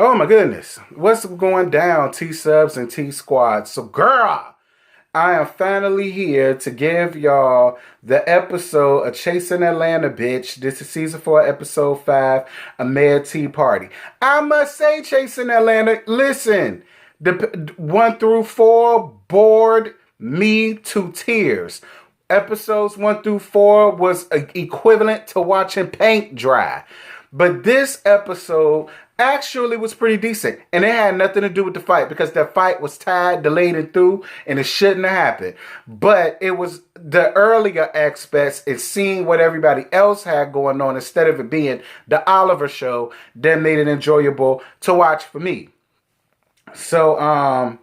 Oh my goodness. What's going down, T-Subs and T-Squad? So, girl, I am finally here to give y'all the episode of Chasing Atlanta, bitch. This is season 4, episode 5, A Mad Tea Party. I must say, Chasing Atlanta, listen, the 1 through 4 bored me to tears. Episodes 1 through 4 was equivalent to watching paint dry. But this episode actually was pretty decent. And it had nothing to do with the fight because that fight was tied, delayed, and through, and it shouldn't have happened. But it was the earlier aspects and seeing what everybody else had going on instead of it being the Oliver show that made it enjoyable to watch for me. So,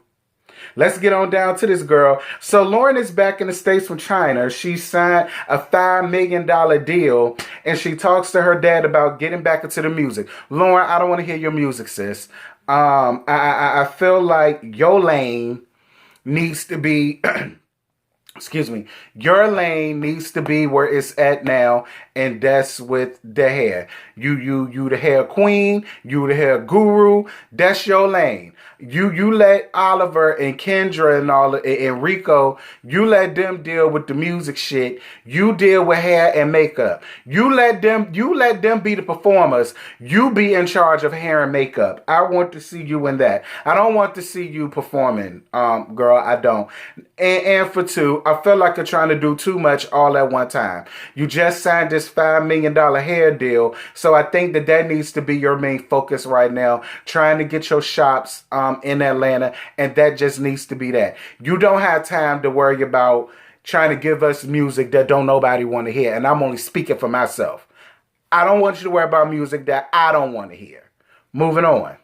let's get on down to this girl. So Lauren is back in the States from China. She signed a $5 million deal, and she talks to her dad about getting back into the music. Lauren, I don't want to hear your music, sis. I feel like your lane needs to be... excuse me, your lane needs to be where it's at now, and that's with the hair. You the hair queen, you the hair guru, that's your lane. You let Oliver and Kendra and and Rico, you let them deal with the music shit. You deal with hair and makeup. You let them be the performers. You be in charge of hair and makeup. I want to see you in that. I don't want to see you performing, girl. I don't. And for two, I feel like you're trying to do too much all at one time. You just signed this $5 million hair deal, so I think that needs to be your main focus right now, trying to get your shops in Atlanta, and that just needs to be that. You don't have time to worry about trying to give us music that don't nobody want to hear, and I'm only speaking for myself. I don't want you to worry about music that I don't want to hear. Moving on.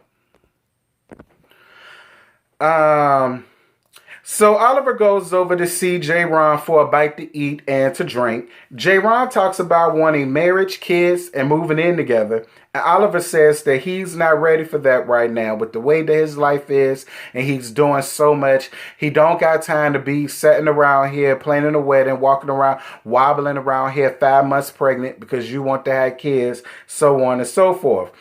So Oliver goes over to see J-Ron for a bite to eat and to drink. J-Ron talks about wanting marriage, kids, and moving in together. And Oliver says that he's not ready for that right now with the way that his life is, and he's doing so much. He don't got time to be sitting around here planning a wedding, walking around, wobbling around here 5 months pregnant because you want to have kids, so on and so forth.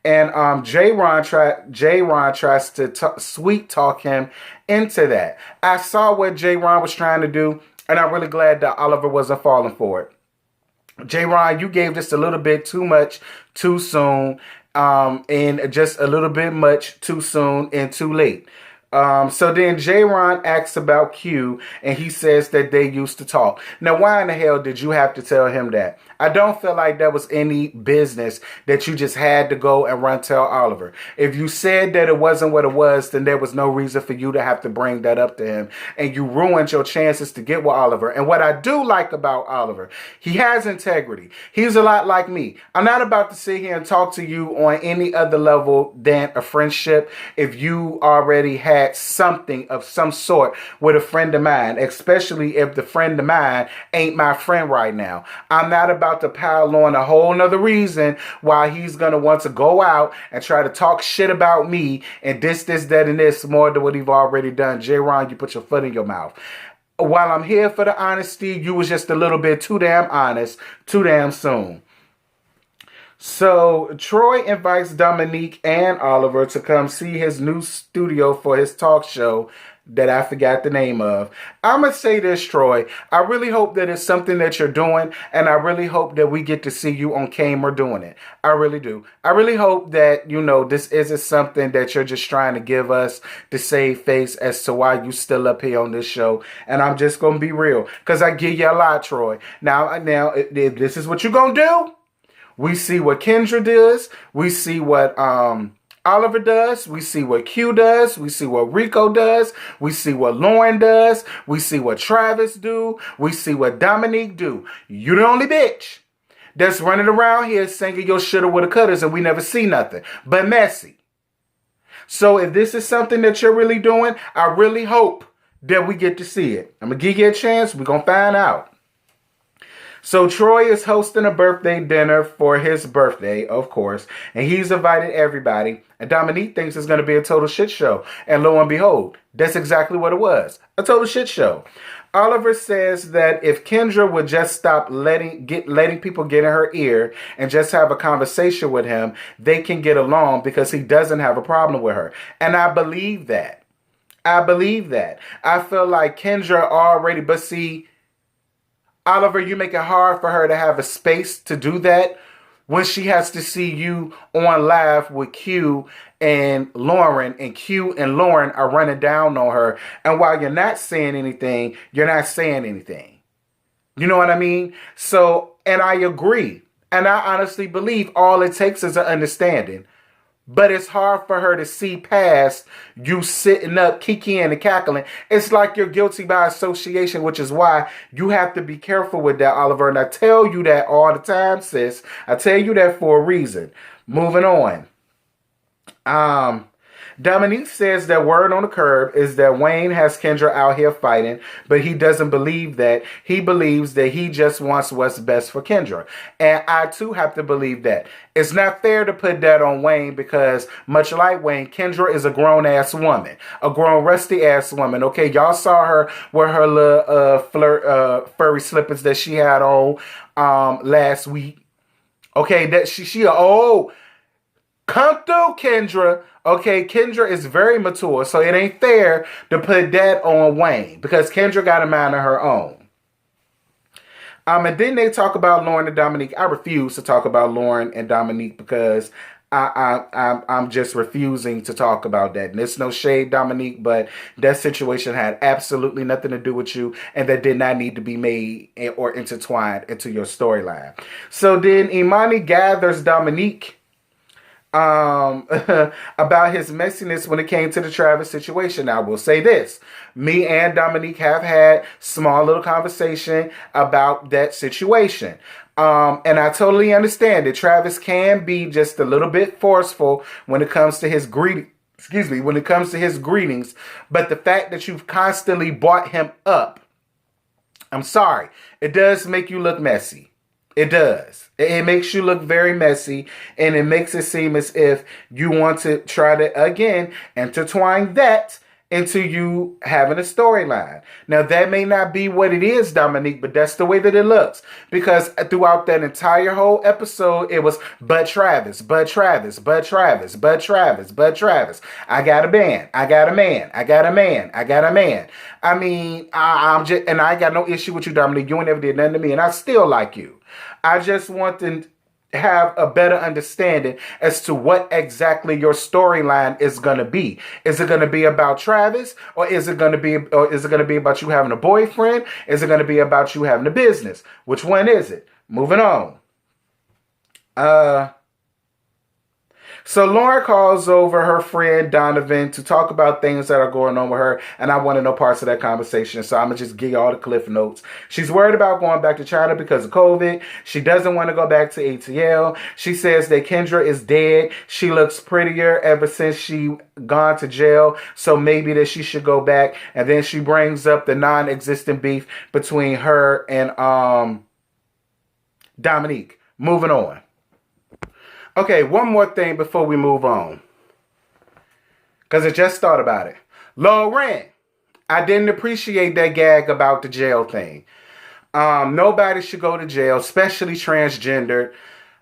And J-Ron tries to sweet talk him into that. I saw what J-Ron was trying to do, and I'm really glad that Oliver wasn't falling for it. J-Ron, you gave just a little bit too much too soon, and just a little bit much too soon and too late. So then J-Ron asks about Q, and he says that they used to talk. Now, why in the hell did you have to tell him that? I don't feel like that was any business that you just had to go and run tell Oliver. If you said that it wasn't what it was, then there was no reason for you to have to bring that up to him. And you ruined your chances to get with Oliver. And what I do like about Oliver, he has integrity. He's a lot like me. I'm not about to sit here and talk to you on any other level than a friendship if you already had something of some sort with a friend of mine, especially if the friend of mine ain't my friend right now. I'm not about to pile on a whole nother reason why he's gonna want to go out and try to talk shit about me and this, that, and this more than what he's already done. J-Ron, you put your foot in your mouth. While I'm here for the honesty, you was just a little bit too damn honest, too damn soon. So Troy invites Dominique and Oliver to come see his new studio for his talk show that I forgot the name of. I'm going to say this, Troy. I really hope that it's something that you're doing, and I really hope that we get to see you on camera doing it. I really do. I really hope that, this isn't something that you're just trying to give us to save face as to why you still up here on this show. And I'm just going to be real, because I give you a lot, Troy. Now, if this is what you're going to do, we see what Kendra does. We see what Oliver does. We see what Q does. We see what Rico does. We see what Lauren does. We see what Travis do. We see what Dominique do. You the only bitch that's running around here singing your shoulda, woulda, couldas, and we never see nothing but messy. So if this is something that you're really doing, I really hope that we get to see it. I'm going to give you a chance. We're going to find out. So Troy is hosting a birthday dinner for his birthday, of course, and he's invited everybody. And Dominique thinks it's going to be a total shit show. And lo and behold, that's exactly what it was. A total shit show. Oliver says that if Kendra would just stop letting people get in her ear and just have a conversation with him, they can get along because he doesn't have a problem with her. And I believe that. I believe that. I feel like Kendra already, but see, Oliver, you make it hard for her to have a space to do that when she has to see you on live with Q and Lauren, and Q and Lauren are running down on her. And while you're not saying anything, you're not saying anything. You know what I mean? So, and I agree. And I honestly believe all it takes is an understanding. But it's hard for her to see past you sitting up, kikiing and cackling. It's like you're guilty by association, which is why you have to be careful with that, Oliver. And I tell you that all the time, sis. I tell you that for a reason. Moving on. Dominique says that word on the curb is that Wayne has Kendra out here fighting, but he doesn't believe that. He believes that he just wants what's best for Kendra. And I too have to believe that. It's not fair to put that on Wayne because much like Wayne, Kendra is a grown-ass woman. A grown, rusty-ass woman. Okay, y'all saw her with her little furry slippers that she had on last week. Okay, that she come through, Kendra. Okay, Kendra is very mature, so it ain't fair to put that on Wayne because Kendra got a mind of her own. And then they talk about Lauren and Dominique. I refuse to talk about Lauren and Dominique because I'm just refusing to talk about that. And it's no shade, Dominique, but that situation had absolutely nothing to do with you, and that did not need to be made or intertwined into your storyline. So then Imani gathers Dominique about his messiness when it came to the Travis situation. Now, I will say this. Me and Dominique have had small little conversation about that situation. And I totally understand that Travis can be just a little bit forceful when it comes to his when it comes to his greetings. But the fact that you've constantly brought him up, I'm sorry, it does make you look messy. It does. It makes you look very messy, and it makes it seem as if you want to try to, again, intertwine that into you having a storyline. Now, that may not be what it is, Dominique, but that's the way that it looks. Because throughout that entire whole episode, it was, but Travis, but Travis, but Travis, but Travis, but Travis. I got a man. I got a man. I got a man. I got a man. I mean, I'm just, and I got no issue with you, Dominique. You ain't never did nothing to me, and I still like you. I just want to have a better understanding as to what exactly your storyline is going to be. Is it going to be about Travis, or is it going to be about you having a boyfriend? Is it going to be about you having a business? Which one is it? Moving on. So Lauren calls over her friend Donovan to talk about things that are going on with her, and I want to know parts of that conversation, so I'm going to just give you all the cliff notes. She's worried about going back to China because of COVID. She doesn't want to go back to ATL. She says that Kendra is dead. She looks prettier ever since she gone to jail, so maybe that she should go back. And then she brings up the non-existent beef between her and Dominique. Moving on. Okay, one more thing before we move on. Because I just thought about it. Lauren, I didn't appreciate that gag about the jail thing. Nobody should go to jail, especially transgender.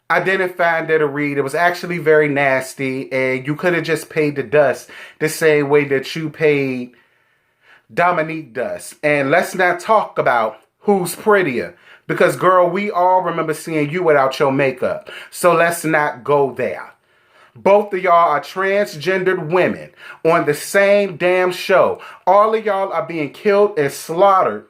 I didn't find that a read. It was actually very nasty. And you could have just paid the dust the same way that you paid Dominique dust. And let's not talk about who's prettier. Because, girl, we all remember seeing you without your makeup. So let's not go there. Both of y'all are transgendered women on the same damn show. All of y'all are being killed and slaughtered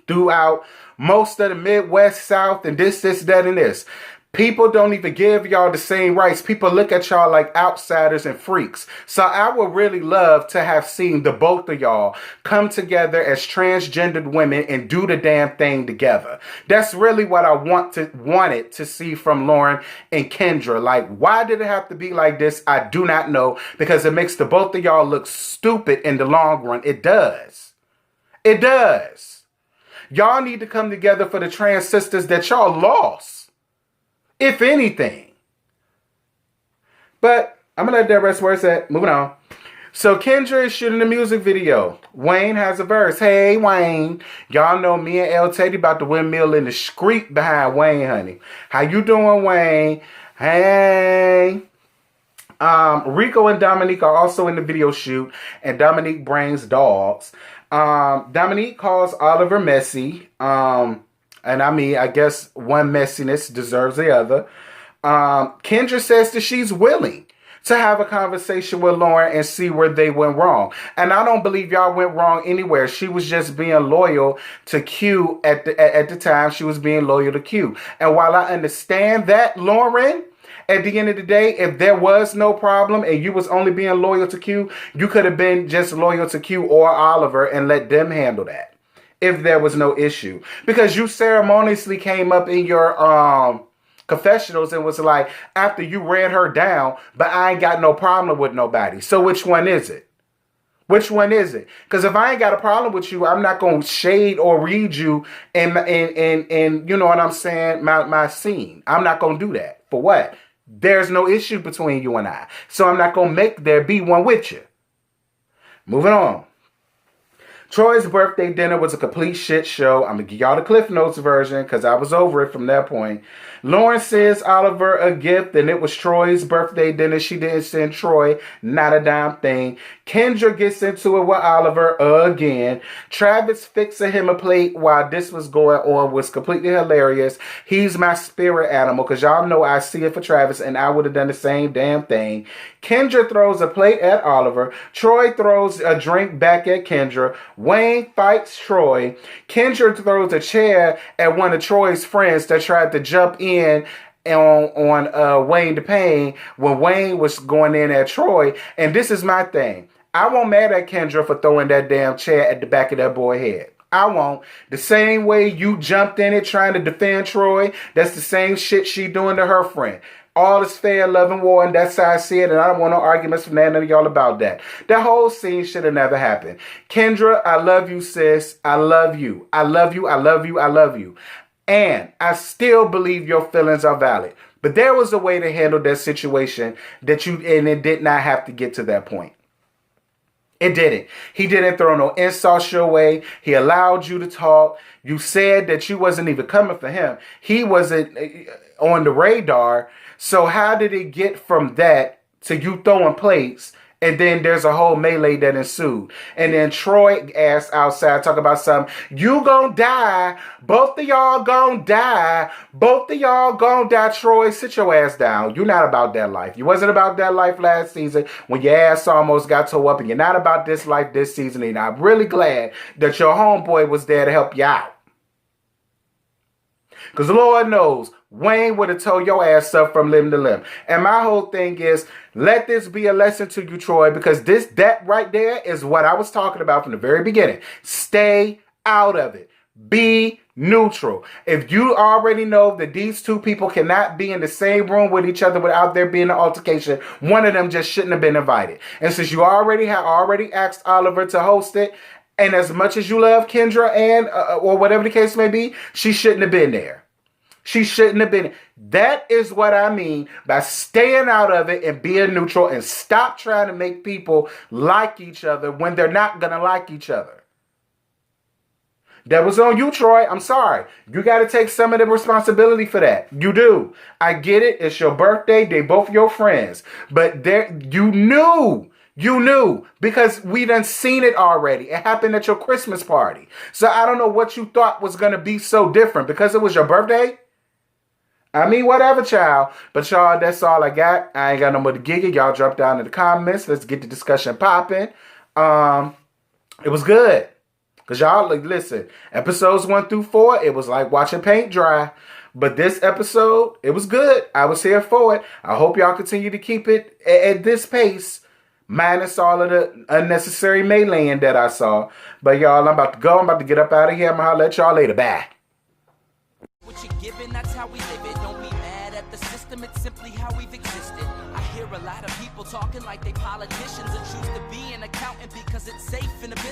throughout most of the Midwest, South, and this, that, and this. People don't even give y'all the same rights. People look at y'all like outsiders and freaks. So I would really love to have seen the both of y'all come together as transgendered women and do the damn thing together. That's really what I wanted to see from Lauren and Kendra. Like, why did it have to be like this? I do not know, because it makes the both of y'all look stupid in the long run. It does. It does. Y'all need to come together for the trans sisters that y'all lost. If anything. But I'm going to let that rest where it's at. Moving on. So Kendra is shooting a music video. Wayne has a verse. Hey, Wayne. Y'all know me and El Teddy about the windmill in the street behind Wayne, honey. How you doing, Wayne? Hey. Rico and Dominique are also in the video shoot, and Dominique brings dogs. Dominique calls Oliver messy. And I mean, I guess one messiness deserves the other. Kendra says that she's willing to have a conversation with Lauren and see where they went wrong. And I don't believe y'all went wrong anywhere. She was just being loyal to Q at the time. She was being loyal to Q. And while I understand that, Lauren, at the end of the day, if there was no problem and you was only being loyal to Q, you could have been just loyal to Q or Oliver and let them handle that if there was no issue. Because you ceremoniously came up in your confessionals and was like, after you ran her down, but I ain't got no problem with nobody. So which one is it? Which one is it? Because if I ain't got a problem with you, I'm not going to shade or read you in you know what I'm saying, my scene. I'm not going to do that. For what? There's no issue between you and I. So I'm not going to make there be one with you. Moving on. Troy's birthday dinner was a complete shit show. I'm going to give y'all the Cliff Notes version because I was over it from that point. Lauren sends Oliver a gift and it was Troy's birthday dinner. She didn't send Troy not a damn thing. Kendra gets into it with Oliver again. Travis fixing him a plate while this was going on was completely hilarious. He's my spirit animal because y'all know I see it for Travis and I would have done the same damn thing. Kendra throws a plate at Oliver. Troy throws a drink back at Kendra. Wayne fights Troy. Kendra throws a chair at one of Troy's friends that tried to jump in on Wayne DePayne when Wayne was going in at Troy. And this is my thing. I won't mad at Kendra for throwing that damn chair at the back of that boy's head. I won't. The same way you jumped in it trying to defend Troy, that's the same shit she doing to her friend. All is fair, love, and war, and that's how I see it, and I don't want no arguments from none of y'all about that. That whole scene should have never happened. Kendra, I love you, sis. I love you. I love you. I love you. I love you. And I still believe your feelings are valid. But there was a way to handle that situation and it did not have to get to that point. It didn't. He didn't throw no insults your way. He allowed you to talk. You said that you wasn't even coming for him. He wasn't on the radar. So how did it get from that to you throwing plates? And then there's a whole melee that ensued. And then Troy asked outside, talk about something. You gonna die. Both of y'all gonna die. Both of y'all gonna die. Troy, sit your ass down. You're not about that life. You wasn't about that life last season when your ass almost got tore up. And you're not about this life this season. And I'm really glad that your homeboy was there to help you out. Because Lord knows, Wayne would have told your ass up from limb to limb. And my whole thing is, let this be a lesson to you, Troy, because that right there is what I was talking about from the very beginning. Stay out of it. Be neutral. If you already know that these two people cannot be in the same room with each other without there being an altercation, one of them just shouldn't have been invited. And since you already asked Oliver to host it, and as much as you love Kendra and or whatever the case may be, she shouldn't have been there. She shouldn't have been. That is what I mean by staying out of it and being neutral and stop trying to make people like each other when they're not going to like each other. That was on you, Troy. I'm sorry. You got to take some of the responsibility for that. You do. I get it. It's your birthday. They both your friends. But you knew because we done seen it already. It happened at your Christmas party. So I don't know what you thought was going to be so different because it was your birthday. I mean, whatever, child. But y'all, that's all I got. I ain't got no more to gig it. Y'all drop down in the comments. Let's get the discussion popping. It was good. Because y'all, listen, episodes 1 through 4, it was like watching paint dry. But this episode, it was good. I was here for it. I hope y'all continue to keep it at this pace. Minus all of the unnecessary meleeing that I saw. But y'all, I'm about to go. I'm about to get up out of here. I'm going to let y'all later. Bye. What you're giving, that's how we live it. Don't be mad at the system, it's simply how we've existed. I hear a lot of people talking like they politicians and choose to be an accountant because it's safe in the business.